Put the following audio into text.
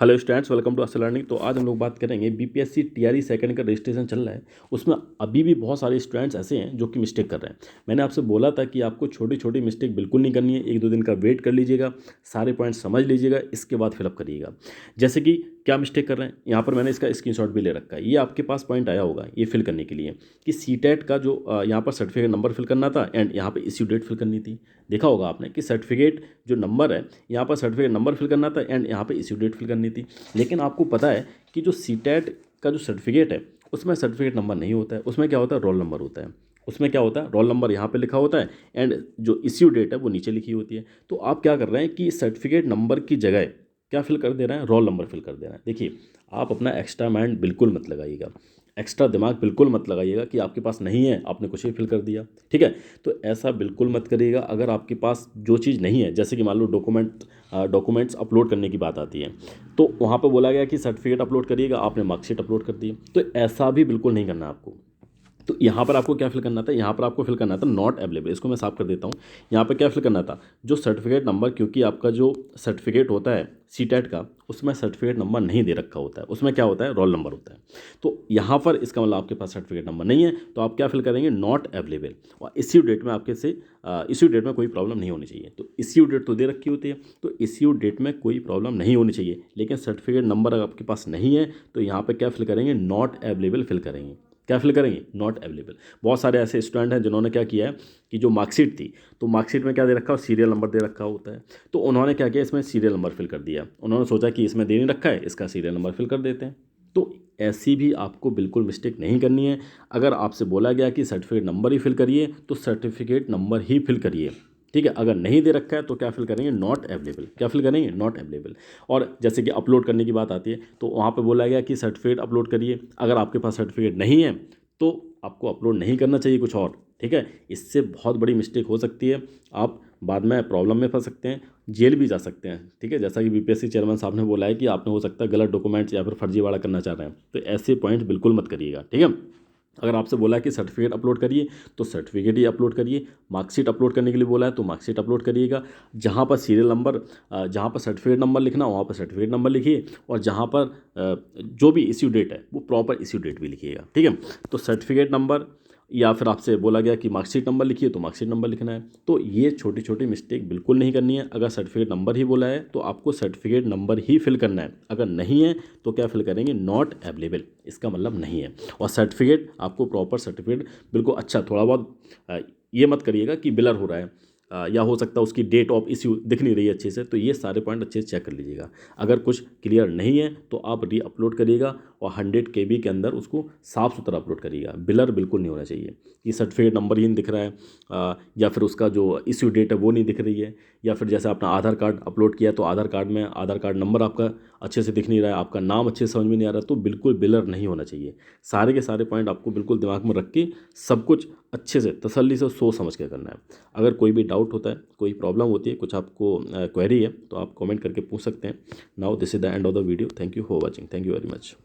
Hello students, welcome to असल learning. तो आज हम लोग बात करेंगे बीपीएससी टीआरई सेकंड का रजिस्ट्रेशन चल रहा है। उसमें अभी भी बहुत सारे स्टूडेंट्स ऐसे हैं जो कि मिस्टेक कर रहे हैं। मैंने आपसे बोला था कि आपको छोटी छोटी मिस्टेक बिल्कुल नहीं करनी है, एक दो दिन का वेट कर लीजिएगा, सारे पॉइंट समझ लीजिएगा, इसके बाद फिलअप करिएगा। जैसे कि क्या मिस्टेक कर रहे हैं, यहाँ पर मैंने इसका स्क्रीनशॉट भी ले रखा है। ये आपके पास पॉइंट आया होगा ये फिल करने के लिए कि सीटेट का जो यहाँ पर सर्टिफिकेट नंबर फिल करना था एंड यहाँ पर इश्यू डेट फिल करनी थी। देखा होगा आपने कि सर्टिफिकेट जो नंबर है, यहाँ पर सर्टिफिकेट नंबर फिल करना था एंड यहाँ पे इश्यू डेट फिल करनी थी। लेकिन आपको पता है कि जो सीटेट का जो सर्टिफिकेट है उसमें सर्टिफिकेट नंबर नहीं होता है, उसमें क्या होता है, रोल नंबर होता है। उसमें क्या होता है, रोल नंबर यहाँ पे लिखा होता है एंड जो इश्यू डेट है वो नीचे लिखी होती है। तो आप क्या कर रहे हैं कि सर्टिफिकेट नंबर की जगह क्या फिल कर दे रहे हैं, रोल नंबर फिल कर दे रहे हैं। देखिए, आप अपना एक्स्ट्रा माइंड बिल्कुल मत लगाइएगा, एक्स्ट्रा दिमाग बिल्कुल मत लगाइएगा कि आपके पास नहीं है आपने कुछ ही फिल कर दिया। ठीक है, तो ऐसा बिल्कुल मत करिएगा। अगर आपके पास जो चीज़ नहीं है, जैसे कि मान लो डॉक्यूमेंट्स अपलोड करने की बात आती है, तो वहाँ पे बोला गया कि सर्टिफिकेट अपलोड करिएगा, आपने मार्कशीट अपलोड कर दी। तो ऐसा भी बिल्कुल नहीं करना आपको। तो यहाँ पर आपको क्या फिल करना था, यहाँ पर आपको फिल करना था नॉट अवेलेबल। इसको मैं साफ कर देता हूँ। यहाँ पर क्या फिल करना था, जो सर्टिफिकेट नंबर, क्योंकि आपका जो सर्टिफिकेट होता है सीटेट का, उसमें सर्टिफिकेट नंबर नहीं दे रखा होता है, उसमें क्या होता है, रोल नंबर होता है। तो यहाँ पर इसका मतलब आपके पास सर्टिफिकेट नंबर नहीं है, तो आप क्या फिल करेंगे, नॉट अवेलेबल। और इश्यू डेट में आपके से इश्यू डेट में कोई प्रॉब्लम नहीं होनी चाहिए। तो इश्यू डेट तो दे रखी होती है, तो इश्यू डेट में कोई प्रॉब्लम नहीं होनी चाहिए। लेकिन सर्टिफिकेट नंबर अगर आपके पास नहीं है तो यहाँ पर क्या फिल करेंगे, नॉट अवेलेबल फिल करेंगे। क्या फिल करेंगे, नॉट अवेलेबल। बहुत सारे ऐसे स्टूडेंट हैं जिन्होंने क्या किया है कि जो मार्कशीट थी, तो मार्कशीट में क्या दे रखा है, सीरियल नंबर दे रखा होता है। तो उन्होंने क्या किया, इसमें सीरियल नंबर फिल कर दिया। उन्होंने सोचा कि इसमें दे नहीं रखा है, इसका सीरियल नंबर फिल कर देते हैं। तो ऐसी भी आपको बिल्कुल मिस्टेक नहीं करनी है। अगर आपसे बोला गया कि सर्टिफिकेट नंबर ही फिल करिए तो सर्टिफिकेट नंबर ही फिल करिए। ठीक है, अगर नहीं दे रखा है तो क्या फिल करेंगे, नॉट अवेलेबल। क्या फिल करेंगे, नॉट अवेलेबल। और जैसे कि अपलोड करने की बात आती है, तो वहाँ पे बोला गया कि सर्टिफिकेट अपलोड करिए। अगर आपके पास सर्टिफिकेट नहीं है तो आपको अपलोड नहीं करना चाहिए कुछ और। ठीक है, इससे बहुत बड़ी मिस्टेक हो सकती है, आप बाद में प्रॉब्लम में फंस सकते हैं, जेल भी जा सकते हैं। ठीक है, जैसा कि बीपीएससी चेयरमैन साहब ने बोला है कि आपने हो सकता है गलत डॉक्यूमेंट्स या फिर फर्जीवाड़ा करना चाह रहे हैं, तो ऐसे पॉइंट बिल्कुल मत करिएगा। ठीक है, अगर आपसे बोला है कि सर्टिफिकेट अपलोड करिए तो सर्टिफिकेट ही अपलोड करिए। मार्कशीट अपलोड करने के लिए बोला है तो मार्कशीट अपलोड करिएगा। जहाँ पर सीरियल नंबर, जहाँ पर सर्टिफिकेट नंबर लिखना वहाँ पर सर्टिफिकेट नंबर लिखिए, और जहाँ पर जो भी इश्यू डेट है वो प्रॉपर इश्यू डेट भी लिखिएगा। ठीक है, तो सर्टिफिकेट नंबर या फिर आपसे बोला गया कि मार्कशीट नंबर लिखिए तो मार्कशीट नंबर लिखना है। तो ये छोटी छोटी मिस्टेक बिल्कुल नहीं करनी है। अगर सर्टिफिकेट नंबर ही बोला है तो आपको सर्टिफिकेट नंबर ही फिल करना है। अगर नहीं है तो क्या फिल करेंगे, नॉट अवेलेबल। इसका मतलब नहीं है। और सर्टिफिकेट आपको प्रॉपर सर्टिफिकेट बिल्कुल अच्छा, थोड़ा बहुत ये मत करिएगा कि बिलर हो रहा है, या हो सकता है उसकी डेट ऑफ इश्यू दिख नहीं रही है अच्छे से। तो ये सारे पॉइंट अच्छे से चेक कर लीजिएगा। अगर कुछ क्लियर नहीं है तो आप री अपलोड करिएगा और 100 KB के अंदर उसको साफ़ सुथरा अपलोड करिएगा। बिलर बिल्कुल नहीं होना चाहिए कि सर्टिफिकेट नंबर ही नहीं दिख रहा है, या फिर उसका जो इश्यू डेट है वो नहीं दिख रही है, या फिर जैसे आपने आधार कार्ड अपलोड किया तो आधार कार्ड में आधार कार्ड नंबर आपका अच्छे से दिख नहीं रहा है, आपका नाम अच्छे से समझ में नहीं आ रहा, तो बिल्कुल बिलर नहीं होना चाहिए। सारे के सारे पॉइंट आपको बिल्कुल दिमाग में रख के सब कुछ अच्छे से तसल्ली से सोच समझ के करना है। अगर कोई भी डाउट होता है, कोई प्रॉब्लम होती है, कुछ आपको क्वेरी है, तो आप कमेंट करके पूछ सकते हैं। Now this is the end of the video. Thank you for watching. Thank you very much.